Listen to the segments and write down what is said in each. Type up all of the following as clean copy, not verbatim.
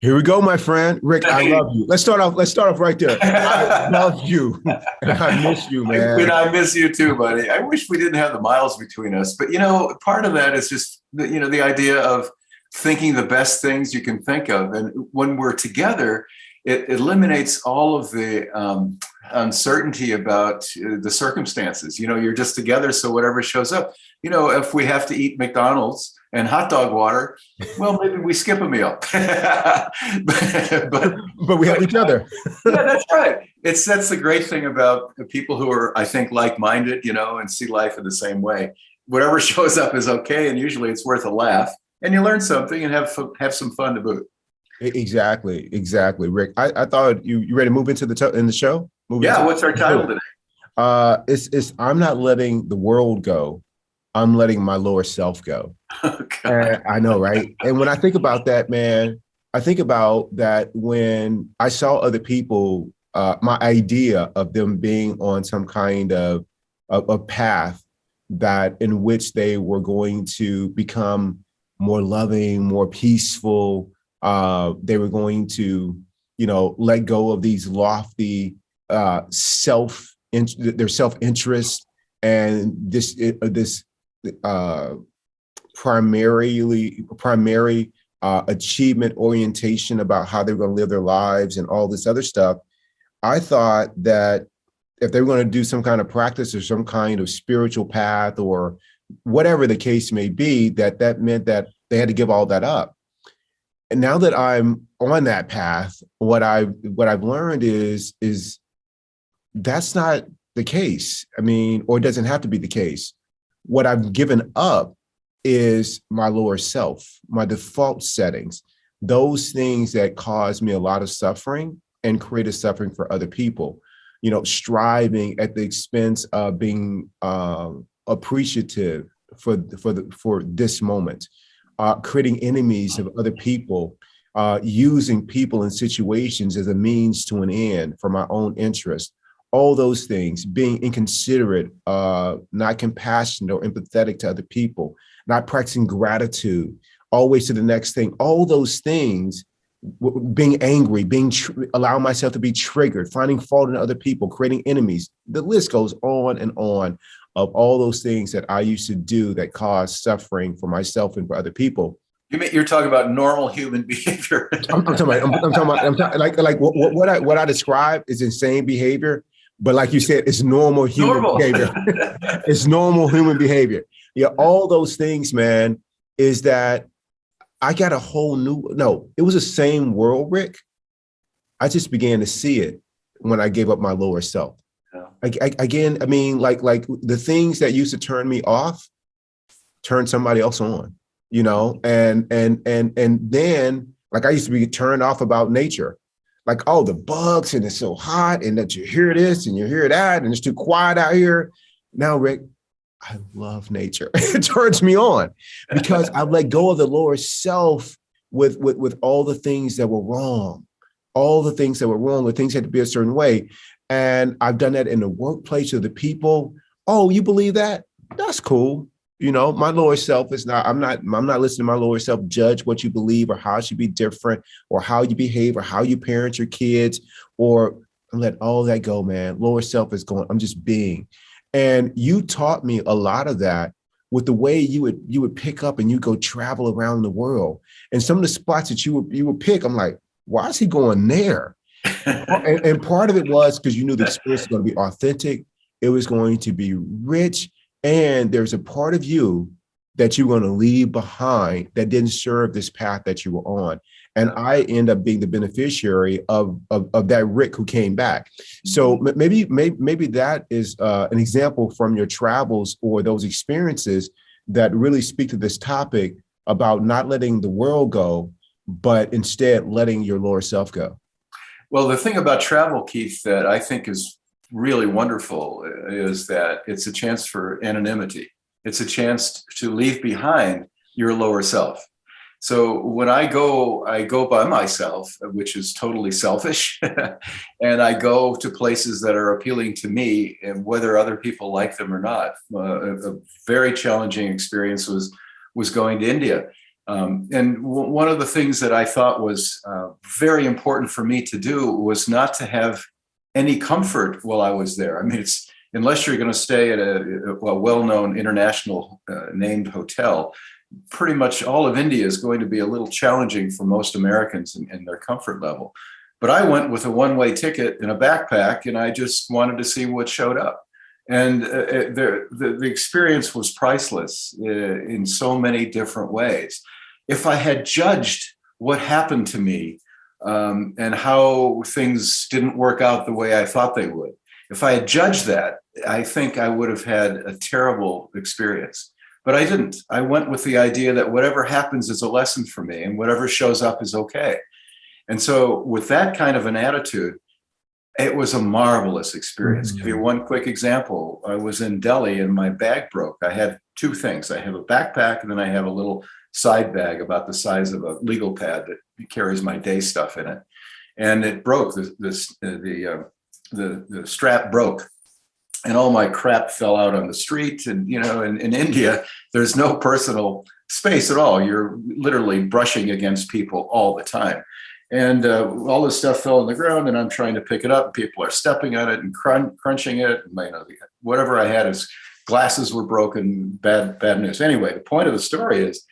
Here we go, my friend. Rick, I Hey, love you. Let's start off right there. I love you and I miss you, man. I miss you too, buddy. I wish we didn't have the miles between us, but part of that is just the idea of thinking the best things you can think of, and when we're together, it eliminates all of the uncertainty about the circumstances. You're just together, so whatever shows up. If we have to eat McDonald's and hot dog water, well, maybe we skip a meal. but, But we have but each other. Yeah, that's right. That's the great thing about people who are, I think, like-minded, and see life in the same way. Whatever shows up is okay, and usually it's worth a laugh, and you learn something and have some fun to boot. Exactly, Rick. I thought you ready to move into in the show? Move Yeah, into what's our let's do title it. today? It's I'm not letting the world go. I'm letting my lower self go. Oh, God. And I know, right? And when I think about that, man, I think about that when I saw other people, my idea of them being on some kind of a path that in which they were going to become more loving, more peaceful. They were going to, let go of these lofty their self interest and this uh, primary achievement orientation about how they're going to live their lives and all this other stuff. I thought that if they were going to do some kind of practice or some kind of spiritual path or whatever the case may be, that meant that they had to give all that up. And now that I'm on that path, what I've learned is that's not the case. I mean, or it doesn't have to be the case. What I've given up is my lower self, my default settings, those things that cause me a lot of suffering and created suffering for other people. Striving at the expense of being appreciative for this moment, creating enemies of other people, using people and situations as a means to an end for my own interest. All those things, being inconsiderate, not compassionate or empathetic to other people, not practicing gratitude, always to the next thing, all those things, being angry, allowing myself to be triggered, finding fault in other people, creating enemies. The list goes on and on of all those things that I used to do that caused suffering for myself and for other people. You're talking about normal human behavior. I'm talking about, I'm talking about, I'm talking, like what I describe is insane behavior, but like you said, it's normal human Normal. behavior. It's normal human behavior. Yeah, all those things, man, is that I got a whole new, no, it was the same world, Rick. I just began to see it when I gave up my lower self. Yeah. Again, I mean, like the things that used to turn me off, turn somebody else on, and then like I used to be turned off about nature. Like, oh, the bugs and it's so hot and that you hear this and you hear that and it's too quiet out here. Now, Rick, I love nature. It turns me on because I let go of the lower self with all the things that were wrong, all the things that were wrong, the things had to be a certain way. And I've done that in the workplace with the people. Oh, you believe that? That's cool. My lower self is not, I'm not listening to my lower self judge what you believe or how it should be different or how you behave or how you parent your kids or let all that go, man. Lower self is going, I'm just being. And you taught me a lot of that with the way you would pick up and you go travel around the world. And some of the spots that you would pick, I'm like, why is he going there? And part of it was because you knew the experience was going to be authentic. It was going to be rich. And there's a part of you that you're going to leave behind that didn't serve this path that you were on. And I end up being the beneficiary of that Rick who came back. So maybe that is an example from your travels or those experiences that really speak to this topic about not letting the world go, but instead letting your lower self go. Well, the thing about travel, Keith, that I think is really wonderful is that it's a chance for anonymity. It's a chance to leave behind your lower self. So when I go by myself, which is totally selfish, and I go to places that are appealing to me, and whether other people like them or not. A very challenging experience was going to India. One of the things that I thought was very important for me to do was not to have any comfort while I was there. I mean, it's unless you're going to stay at a well-known international named hotel, pretty much all of India is going to be a little challenging for most Americans in their comfort level. But I went with a one-way ticket in a backpack, and I just wanted to see what showed up. And the experience was priceless in so many different ways. If I had judged what happened to me and how things didn't work out the way I thought they would, if I had judged that, I think I would have had a terrible experience. But I didn't. I went with the idea that whatever happens is a lesson for me, and whatever shows up is okay. And so with that kind of an attitude, it was a marvelous experience. Give you one quick example. I was in Delhi and my bag broke. I had two things. I have a backpack, and then I have a little side bag about the size of a legal pad that carries my day stuff in it. And it broke. The strap broke, and all my crap fell out on the street. And, you know, in India, there's no personal space at all. You're literally brushing against people all the time. And all this stuff fell on the ground, and I'm trying to pick it up. People are stepping on it and crunching it. And, you know, whatever I had, is glasses were broken. Bad news. Anyway, the point of the story is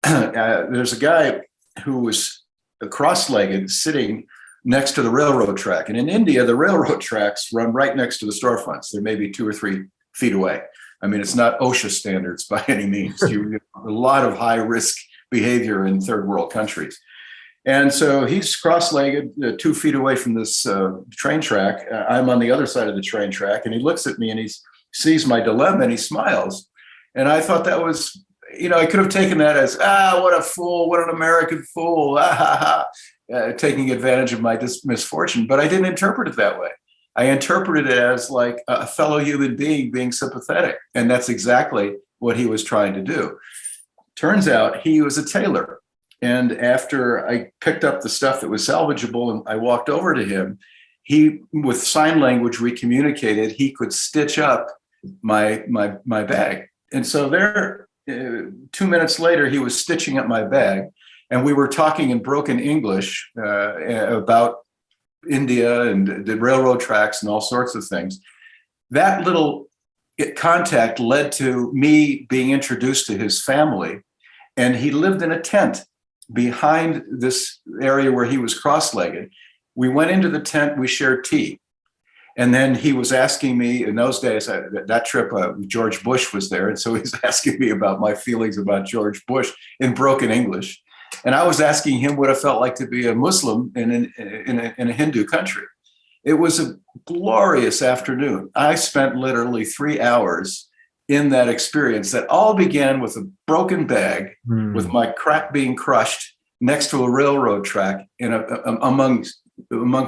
there's a guy who was cross-legged sitting next to the railroad track. And in India, the railroad tracks run right next to the storefronts. They're maybe 2 or 3 feet away. I mean, it's not OSHA standards by any means. You get a lot of high-risk behavior in third world countries. And so he's cross-legged 2 feet away from this train track. I'm on the other side of the train track, and he looks at me and he sees my dilemma and he smiles. And I thought that was, you know, I could have taken that as, what a fool, what an American fool, taking advantage of my misfortune. But I didn't interpret it that way. I interpreted it as like a fellow human being sympathetic. And that's exactly what he was trying to do. Turns out he was a tailor. And after I picked up the stuff that was salvageable and I walked over to him, he, with sign language, we communicated, he could stitch up my bag. And so there, 2 minutes later, he was stitching up my bag, and we were talking in broken English about India and the railroad tracks and all sorts of things. That little contact led to me being introduced to his family, and he lived in a tent behind this area where he was cross-legged. We went into the tent, we shared tea. And then he was asking me, in those days, that trip, George Bush was there. And so he's asking me about my feelings about George Bush in broken English. And I was asking him what it felt like to be a Muslim in a Hindu country. It was a glorious afternoon. I spent literally 3 hours in that experience that all began with a broken bag, with my crap being crushed next to a railroad track among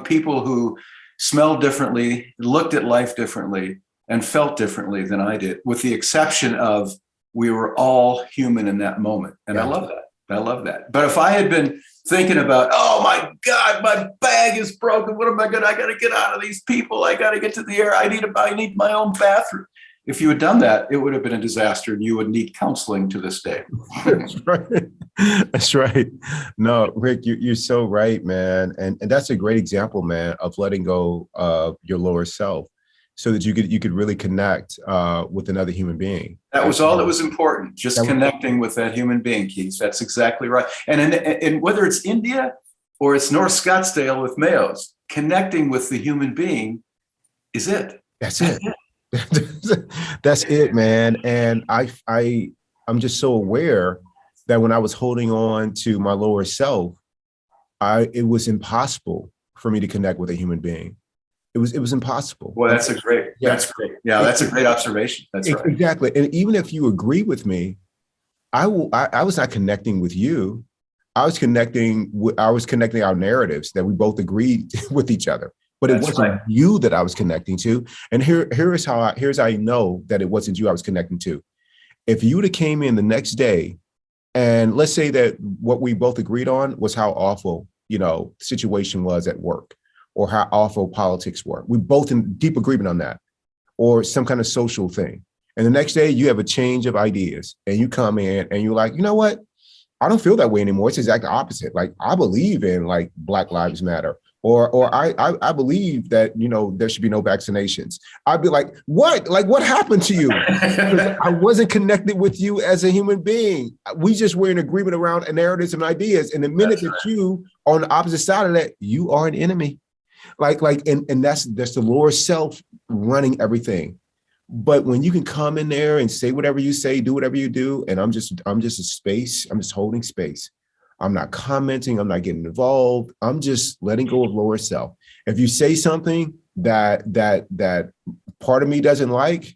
people who smelled differently, looked at life differently, and felt differently than I did, with the exception of we were all human in that moment. And I love that. I love that. But if I had been thinking about, oh my God, my bag is broken. What am I going to, I got to get out of these people. I got to get to the air. I need my own bathroom. If you had done that, it would have been a disaster, and you would need counseling to this day. That's right. That's right. No, Rick, you're so right, man. And that's a great example, man, of letting go of your lower self so that you could really connect with another human being. That was all that was important, just connecting with that human being, Keith. That's exactly right. And whether it's India or it's North Scottsdale with Mayo's, connecting with the human being is it. That's it. That's it, man. And I'm just so aware that when I was holding on to my lower self, it was impossible for me to connect with a human being. It was impossible. Well, that's great. That's great. Yeah, that's a great observation. That's right. Exactly. And even if you agree with me, I was not connecting with you. I was connecting our narratives that we both agreed with each other. But it wasn't you that I was connecting to. And here's how I know that it wasn't you I was connecting to. If you would have came in the next day, and let's say that what we both agreed on was how awful, the situation was at work, or how awful politics were. We both in deep agreement on that, or some kind of social thing. And the next day you have a change of ideas, and you come in and you're like, you know what? I don't feel that way anymore. It's the exact opposite. Like I believe in like Black Lives Matter, or I believe that there should be no vaccinations. I'd be like, what? Like what happened to you? Because I wasn't connected with you as a human being. We just were in agreement around narratives and ideas. And the minute that you are on the opposite side of that, you are an enemy. And that's the lower self running everything. But when you can come in there and say whatever you say, do whatever you do, and I'm just a space, I'm just holding space. I'm not commenting, I'm not getting involved. I'm just letting go of lower self. If you say something that part of me doesn't like,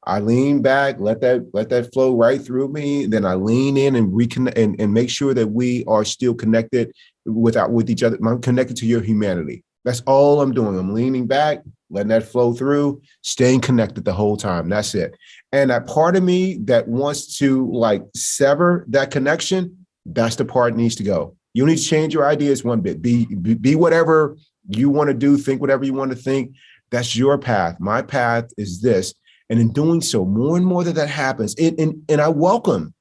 I lean back, let that flow right through me. Then I lean in and reconnect and make sure that we are still connected with each other. I'm connected to your humanity. That's all I'm doing. I'm leaning back, letting that flow through, staying connected the whole time. That's it. And that part of me that wants to like sever that connection, that's the part that needs to go. You need to change your ideas one bit. Be whatever you want to do, think whatever you want to think. That's your path. My path is this. And in doing so, more and more that happens, and I welcome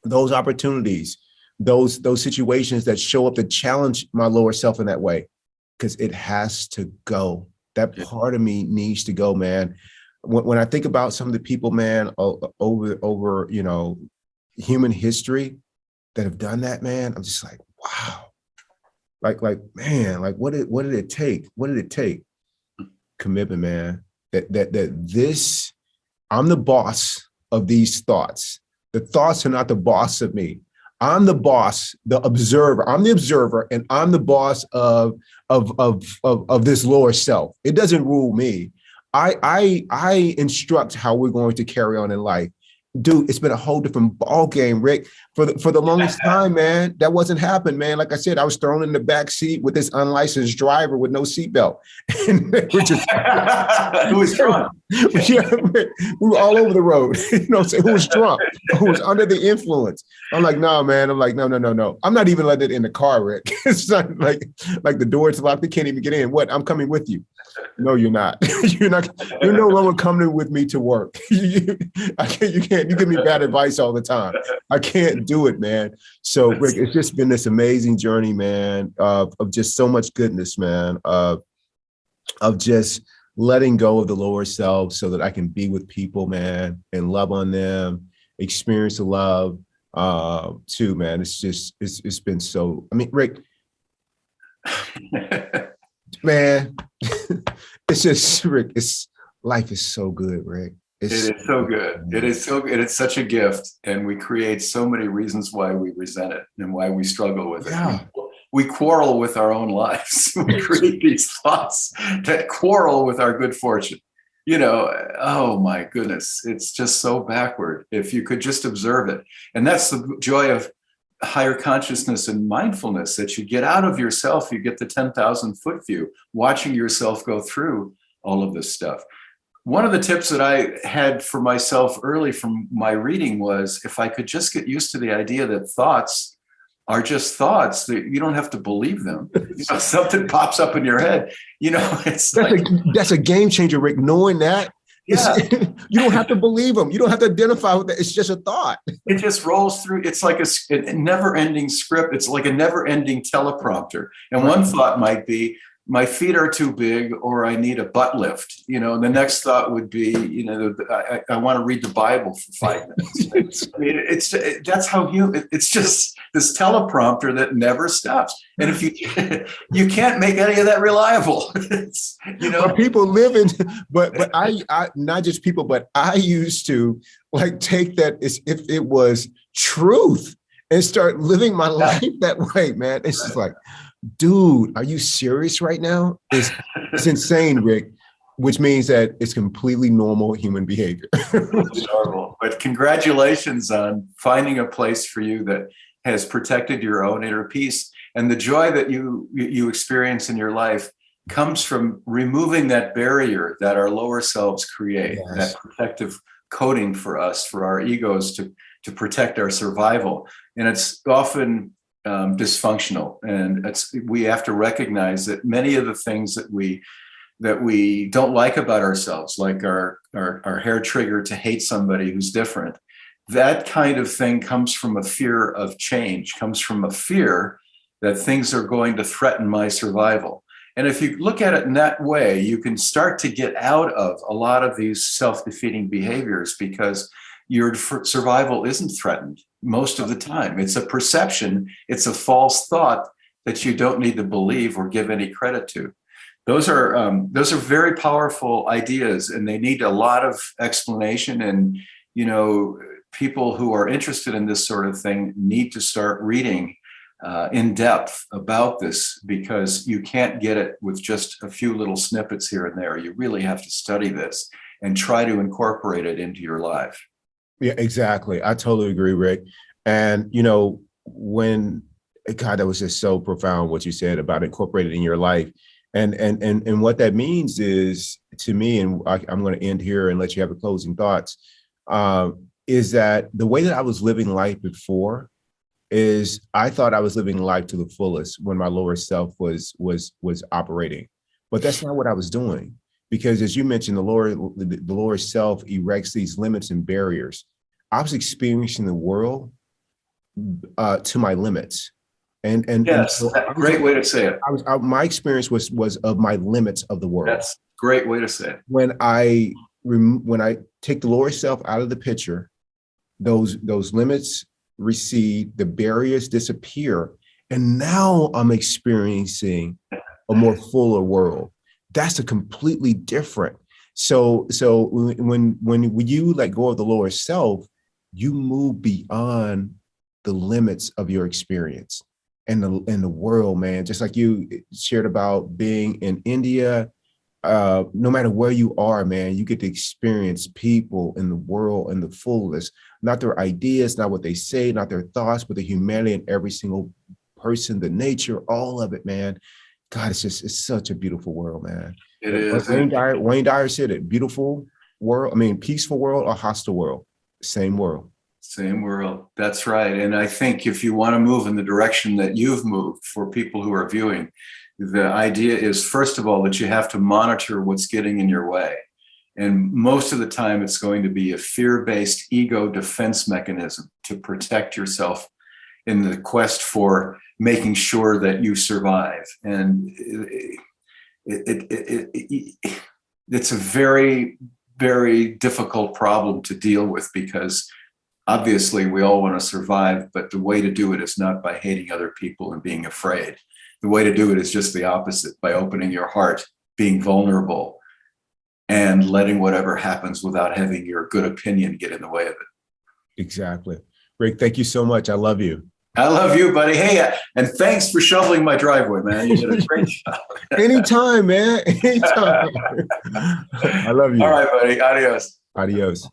those opportunities, those situations that show up to challenge my lower self in that way, because it has to go. That part of me needs to go, man. When I think about some of the people, man, over human history that have done that, man, I'm just like, wow. Like, man, like what did it take? What did it take? Commitment, man. That I'm the boss of these thoughts. The thoughts are not the boss of me. I'm the boss, the observer. I'm the observer, and I'm the boss of this lower self. It doesn't rule me. I instruct how we're going to carry on in life. Dude, it's been a whole different ball game, Rick. For the longest time, man, that wasn't happening, man. Like I said, I was thrown in the back seat with this unlicensed driver with no seatbelt, and we're just who was drunk. Yeah, we were all over the road. Who was drunk, who was under the influence. I'm like, no, man. I'm like, no. I'm not even letting it in the car, Rick. It's not like the door's locked. They can't even get in. What? I'm coming with you. No, you're not. You're not. You're no longer coming with me to work. You can't. You give me bad advice all the time. I can't do it, man. So, Rick, it's just been this amazing journey, man, of just so much goodness, man, of just letting go of the lower self so that I can be with people, man, and love on them, experience the love, too, man. It's been so. I mean, Rick, man, it's just Rick. Life is so good, Rick. It is so good. It is so good. It's such a gift, and we create so many reasons why we resent it and why we struggle with it. Yeah. We quarrel with our own lives. We create these thoughts that quarrel with our good fortune. Oh my goodness, it's just so backward. If you could just observe it, and that's the joy of higher consciousness and mindfulness, that you get out of yourself. You get the 10,000-foot view, watching yourself go through all of this stuff. One of the tips that I had for myself early from my reading was, if I could just get used to the idea that thoughts are just thoughts, that you don't have to believe them. Something pops up in your head, that's a game changer, Rick. Knowing that, yeah, you don't have to believe them. You don't have to identify with that. It's just a thought. It just rolls through. It's like a never-ending script. It's like a never-ending teleprompter. And one thought might be, my feet are too big, or I need a butt lift. The next thought would be, I want to read the Bible for 5 minutes. I mean, that's how it's just this teleprompter that never stops. And if you can't make any of that reliable, But people live in, but I not just people, but I used to like take that as if it was truth and start living my life that way, man. It's just like, dude, are you serious right now? It's insane, Rick, which means that it's completely normal human behavior. Normal. But congratulations on finding a place for you that has protected your own inner peace. And the joy that you experience in your life comes from removing that barrier that our lower selves create, that protective coating for us, for our egos to protect our survival. And it's often dysfunctional, and we have to recognize that many of the things that we don't like about ourselves, like our hair trigger to hate somebody who's different, that kind of thing comes from a fear of change, comes from a fear that things are going to threaten my survival. And if you look at it in that way, you can start to get out of a lot of these self-defeating behaviors because your survival isn't threatened most of the time. It's a perception, it's a false thought that you don't need to believe or give any credit to. Those are very powerful ideas, and they need a lot of explanation. And people who are interested in this sort of thing need to start reading in depth about this, because you can't get it with just a few little snippets here and there. You really have to study this and try to incorporate it into your life. Yeah, exactly. I totally agree, Rick. And, God, that was just so profound what you said about incorporating in your life. And what that means is, to me, and I'm going to end here and let you have the closing thoughts, is that the way that I was living life before is I thought I was living life to the fullest when my lower self was operating. But that's not what I was doing, because as you mentioned, the lower self erects these limits and barriers. I was experiencing the world to my limits. Yes, So great way to say it. My experience was of my limits of the world. That's a great way to say it. When I take the lower self out of the picture, those limits recede, the barriers disappear, and now I'm experiencing a more fuller world. That's a completely different. So when you let go of the lower self, you move beyond the limits of your experience and the world, man. Just like you shared about being in India, no matter where you are, man, you get to experience people in the world in the fullest, not their ideas, not what they say, not their thoughts, but the humanity in every single person, the nature, all of it, man. God, it's such a beautiful world, man. It is. Wayne Dyer said it, beautiful world. I mean, peaceful world or hostile world, same world. Same world. That's right. And I think if you want to move in the direction that you've moved, for people who are viewing, the idea is, first of all, that you have to monitor what's getting in your way. And most of the time, it's going to be a fear-based ego defense mechanism to protect yourself in the quest for making sure that you survive. And it's a very, very difficult problem to deal with, because obviously we all want to survive, but the way to do it is not by hating other people and being afraid. The way to do it is just the opposite, by opening your heart, being vulnerable, and letting whatever happens without having your good opinion get in the way of it. Exactly. Rick, thank you so much. I love you. I love you, buddy. Hey, and thanks for shoveling my driveway, man. You did a great job. Anytime, man. Anytime. I love you. All right, buddy. Adios. Adios.